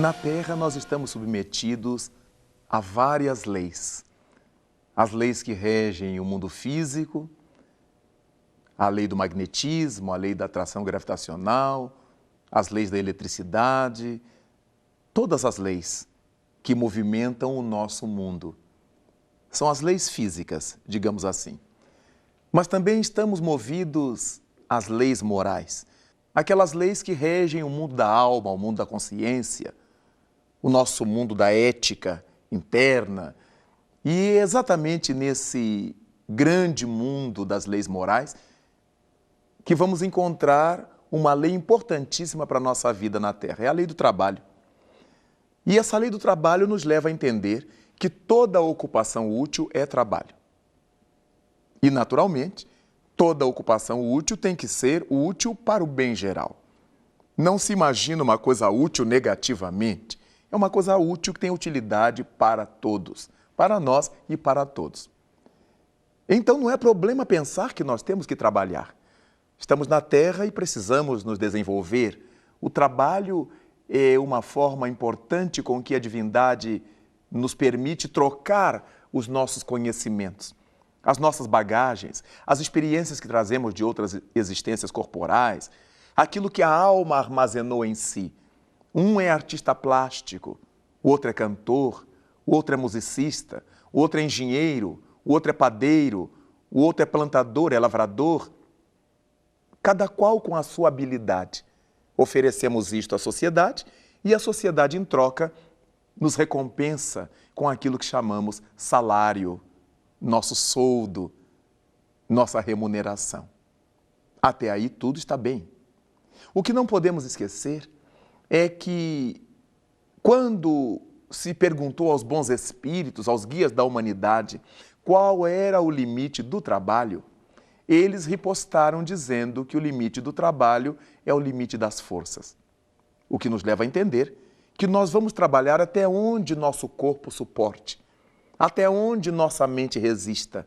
Na Terra, nós estamos submetidos a várias leis. As leis que regem o mundo físico, a lei do magnetismo, a lei da atração gravitacional, as leis da eletricidade, todas as leis que movimentam o nosso mundo. São as leis físicas, digamos assim. Mas também estamos movidos às leis morais, aquelas leis que regem o mundo da alma, o mundo da consciência, o nosso mundo da ética interna. E é exatamente nesse grande mundo das leis morais que vamos encontrar uma lei importantíssima para a nossa vida na Terra. É a lei do trabalho. E essa lei do trabalho nos leva a entender que toda ocupação útil é trabalho. E, naturalmente, toda ocupação útil tem que ser útil para o bem geral. Não se imagina uma coisa útil negativamente. É uma coisa útil que tem utilidade para todos, para nós e para todos. Então não é problema pensar que nós temos que trabalhar. Estamos na Terra e precisamos nos desenvolver. O trabalho é uma forma importante com que a divindade nos permite trocar os nossos conhecimentos, as nossas bagagens, as experiências que trazemos de outras existências corporais, aquilo que a alma armazenou em si. Um é artista plástico, o outro é cantor, o outro é musicista, o outro é engenheiro, o outro é padeiro, o outro é plantador, é lavrador. Cada qual com a sua habilidade. Oferecemos isto à sociedade e a sociedade, em troca, nos recompensa com aquilo que chamamos salário, nosso soldo, nossa remuneração. Até aí tudo está bem. O que não podemos esquecer é que, quando se perguntou aos bons espíritos, aos guias da humanidade, qual era o limite do trabalho, eles ripostaram dizendo que o limite do trabalho é o limite das forças. O que nos leva a entender que nós vamos trabalhar até onde nosso corpo suporte, até onde nossa mente resista,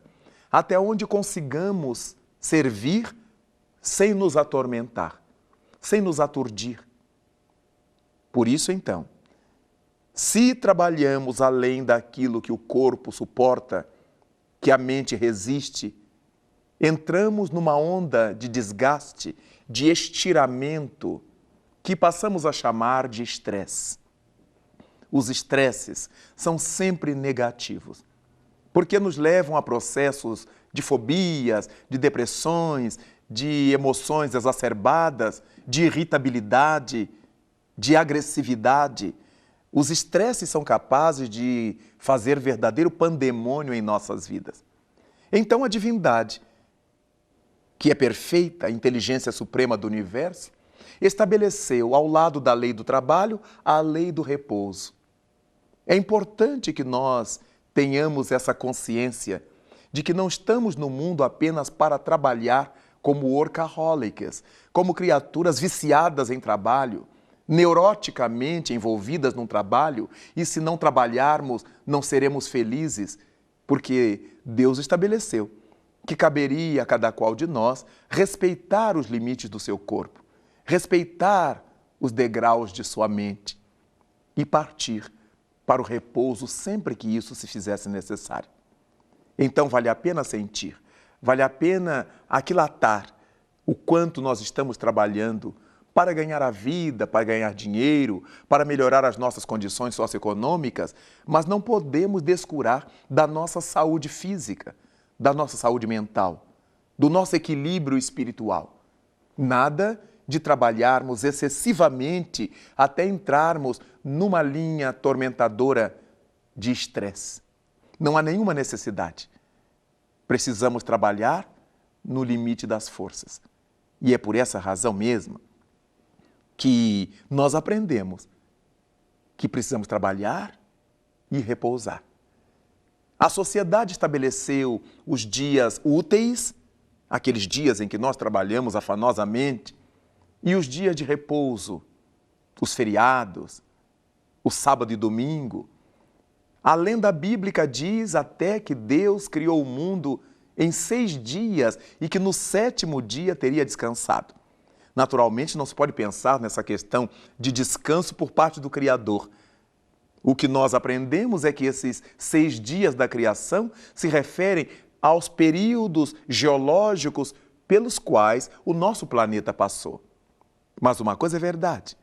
até onde consigamos servir sem nos atormentar, sem nos aturdir. Por isso, então, se trabalhamos além daquilo que o corpo suporta, que a mente resiste, entramos numa onda de desgaste, de estiramento, que passamos a chamar de estresse. Os estresses são sempre negativos, porque nos levam a processos de fobias, de depressões, de emoções exacerbadas, de irritabilidade, de agressividade. Os estresses são capazes de fazer verdadeiro pandemônio em nossas vidas. Então a divindade, que é perfeita, a inteligência suprema do universo, estabeleceu ao lado da lei do trabalho a lei do repouso. É importante que nós tenhamos essa consciência de que não estamos no mundo apenas para trabalhar como workaholics, como criaturas viciadas em trabalho, neuroticamente envolvidas num trabalho, e se não trabalharmos, não seremos felizes, porque Deus estabeleceu que caberia a cada qual de nós respeitar os limites do seu corpo, respeitar os degraus de sua mente e partir para o repouso sempre que isso se fizesse necessário. Então vale a pena sentir, vale a pena aquilatar o quanto nós estamos trabalhando para ganhar a vida, para ganhar dinheiro, para melhorar as nossas condições socioeconômicas, mas não podemos descurar da nossa saúde física, da nossa saúde mental, do nosso equilíbrio espiritual. Nada de trabalharmos excessivamente até entrarmos numa linha atormentadora de estresse. Não há nenhuma necessidade. Precisamos trabalhar no limite das forças. E é por essa razão mesmo que nós aprendemos que precisamos trabalhar e repousar. A sociedade estabeleceu os dias úteis, aqueles dias em que nós trabalhamos afanosamente, e os dias de repouso, os feriados, o sábado e domingo. A lenda bíblica diz até que Deus criou o mundo em 6 dias e que no 7º dia teria descansado. Naturalmente, não se pode pensar nessa questão de descanso por parte do Criador. O que nós aprendemos é que esses 6 dias da criação se referem aos períodos geológicos pelos quais o nosso planeta passou. Mas uma coisa é verdade: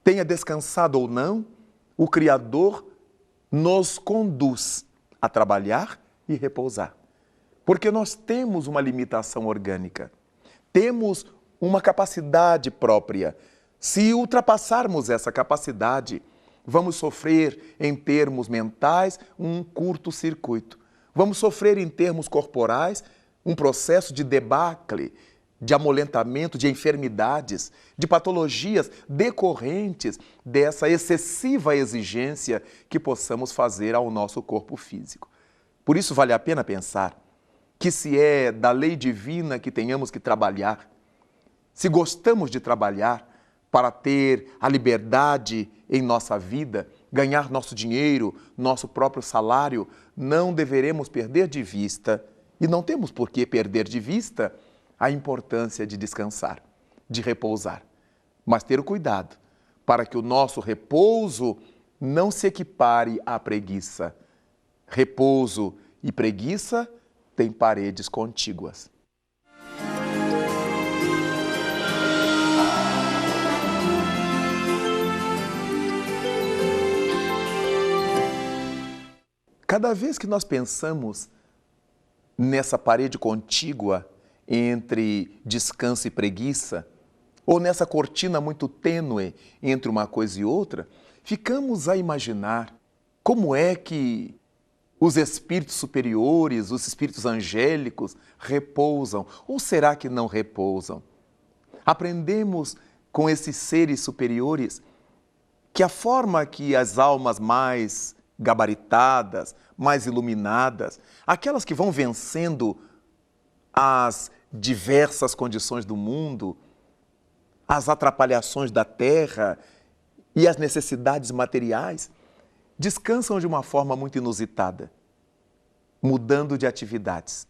tenha descansado ou não, o Criador nos conduz a trabalhar e repousar. Porque nós temos uma limitação orgânica, temos uma capacidade própria. Se ultrapassarmos essa capacidade, vamos sofrer em termos mentais um curto-circuito. Vamos sofrer em termos corporais um processo de debacle, de amolentamento, de enfermidades, de patologias decorrentes dessa excessiva exigência que possamos fazer ao nosso corpo físico. Por isso vale a pena pensar que se é da lei divina que tenhamos que trabalhar, se gostamos de trabalhar para ter a liberdade em nossa vida, ganhar nosso dinheiro, nosso próprio salário, não deveremos perder de vista, e não temos por que perder de vista, a importância de descansar, de repousar. Mas ter o cuidado para que o nosso repouso não se equipare à preguiça. Repouso e preguiça têm paredes contíguas. Cada vez que nós pensamos nessa parede contígua entre descanso e preguiça, ou nessa cortina muito tênue entre uma coisa e outra, ficamos a imaginar como é que os espíritos superiores, os espíritos angélicos repousam, ou será que não repousam? Aprendemos com esses seres superiores que a forma que as almas mais gabaritadas, mais iluminadas, aquelas que vão vencendo as diversas condições do mundo, as atrapalhações da terra e as necessidades materiais, descansam de uma forma muito inusitada, mudando de atividades.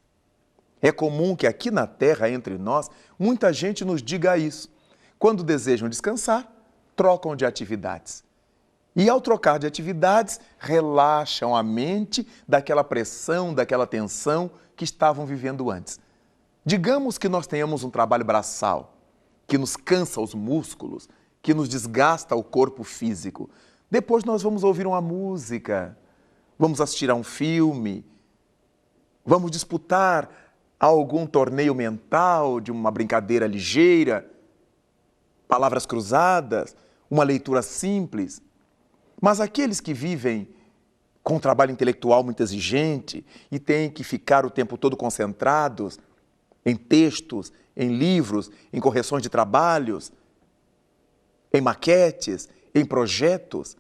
É comum que aqui na terra, entre nós, muita gente nos diga isso. Quando desejam descansar, trocam de atividades. E ao trocar de atividades, relaxam a mente daquela pressão, daquela tensão que estavam vivendo antes. Digamos que nós tenhamos um trabalho braçal, que nos cansa os músculos, que nos desgasta o corpo físico. Depois nós vamos ouvir uma música, vamos assistir a um filme, vamos disputar algum torneio mental de uma brincadeira ligeira, palavras cruzadas, uma leitura simples. Mas aqueles que vivem com um trabalho intelectual muito exigente e têm que ficar o tempo todo concentrados em textos, em livros, em correções de trabalhos, em maquetes, em projetos,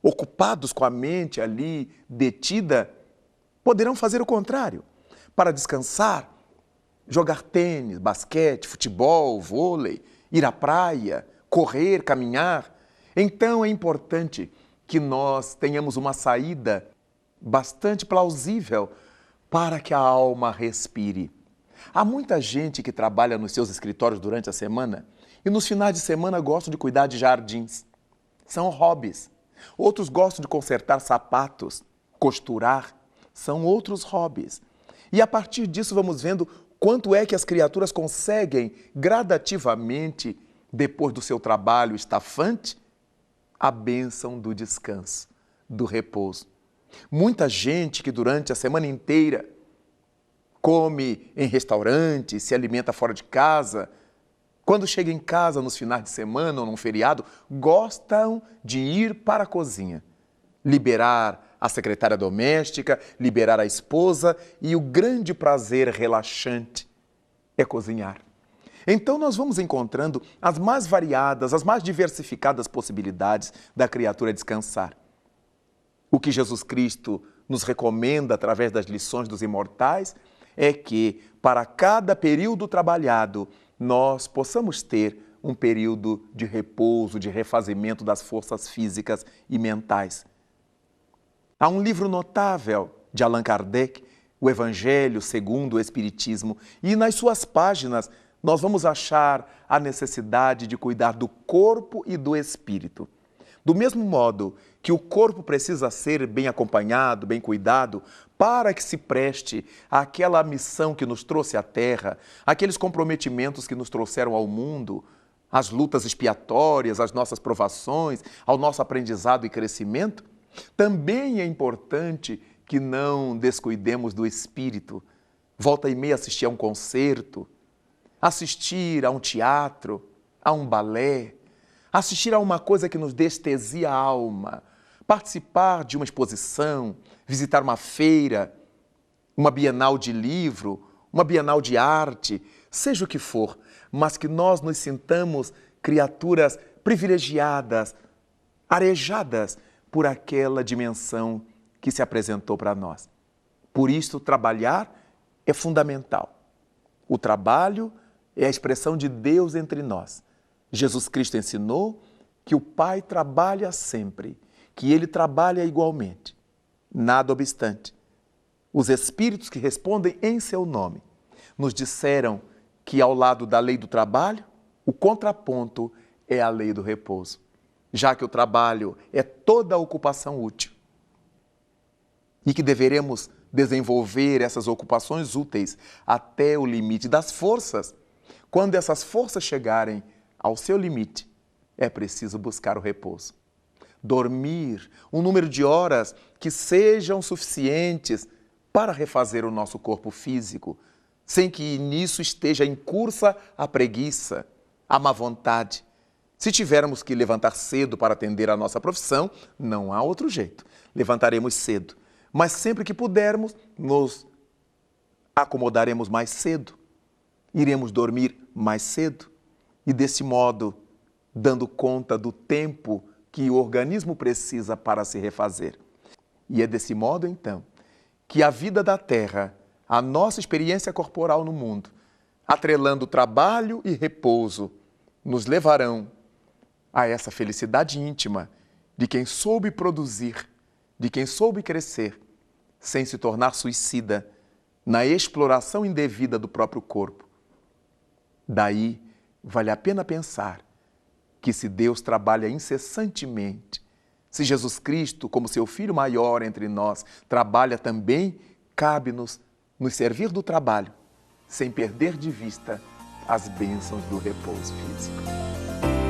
ocupados com a mente ali detida, poderão fazer o contrário. Para descansar, jogar tênis, basquete, futebol, vôlei, ir à praia, correr, caminhar. Então é importante que nós tenhamos uma saída bastante plausível para que a alma respire. Há muita gente que trabalha nos seus escritórios durante a semana e nos finais de semana gostam de cuidar de jardins. São hobbies. Outros gostam de consertar sapatos, costurar. São outros hobbies. E a partir disso vamos vendo quanto é que as criaturas conseguem gradativamente, depois do seu trabalho estafante, a bênção do descanso, do repouso. Muita gente que durante a semana inteira come em restaurante, se alimenta fora de casa, quando chega em casa nos finais de semana ou num feriado, gostam de ir para a cozinha, liberar a secretária doméstica, liberar a esposa, e o grande prazer relaxante é cozinhar. Então nós vamos encontrando as mais variadas, as mais diversificadas possibilidades da criatura descansar. O que Jesus Cristo nos recomenda através das lições dos imortais é que, para cada período trabalhado, nós possamos ter um período de repouso, de refazimento das forças físicas e mentais. Há um livro notável de Allan Kardec, O Evangelho segundo o Espiritismo, e nas suas páginas nós vamos achar a necessidade de cuidar do corpo e do espírito. Do mesmo modo que o corpo precisa ser bem acompanhado, bem cuidado, para que se preste àquela missão que nos trouxe à Terra, aqueles comprometimentos que nos trouxeram ao mundo, as lutas expiatórias, as nossas provações, ao nosso aprendizado e crescimento, também é importante que não descuidemos do espírito. Volta e meia assistir a um concerto, assistir a um teatro, a um balé, assistir a uma coisa que nos destesia a alma, participar de uma exposição, visitar uma feira, uma bienal de livro, uma bienal de arte, seja o que for, mas que nós nos sintamos criaturas privilegiadas, arejadas por aquela dimensão que se apresentou para nós. Por isso, trabalhar é fundamental. O trabalho é a expressão de Deus entre nós. Jesus Cristo ensinou que o Pai trabalha sempre, que Ele trabalha igualmente. Nada obstante, os espíritos que respondem em seu nome nos disseram que, ao lado da lei do trabalho, o contraponto é a lei do repouso, já que o trabalho é toda a ocupação útil e que deveremos desenvolver essas ocupações úteis até o limite das forças. Quando essas forças chegarem ao seu limite, é preciso buscar o repouso. Dormir um número de horas que sejam suficientes para refazer o nosso corpo físico, sem que nisso esteja em cursa a preguiça, a má vontade. Se tivermos que levantar cedo para atender a nossa profissão, não há outro jeito. Levantaremos cedo, mas sempre que pudermos, nos acomodaremos mais cedo. Iremos dormir mais cedo e, desse modo, dando conta do tempo que o organismo precisa para se refazer. E é desse modo, então, que a vida da Terra, a nossa experiência corporal no mundo, atrelando trabalho e repouso, nos levarão a essa felicidade íntima de quem soube produzir, de quem soube crescer, sem se tornar suicida na exploração indevida do próprio corpo. Daí, vale a pena pensar que, se Deus trabalha incessantemente, se Jesus Cristo, como seu Filho maior entre nós, trabalha também, cabe-nos nos servir do trabalho, sem perder de vista as bênçãos do repouso físico.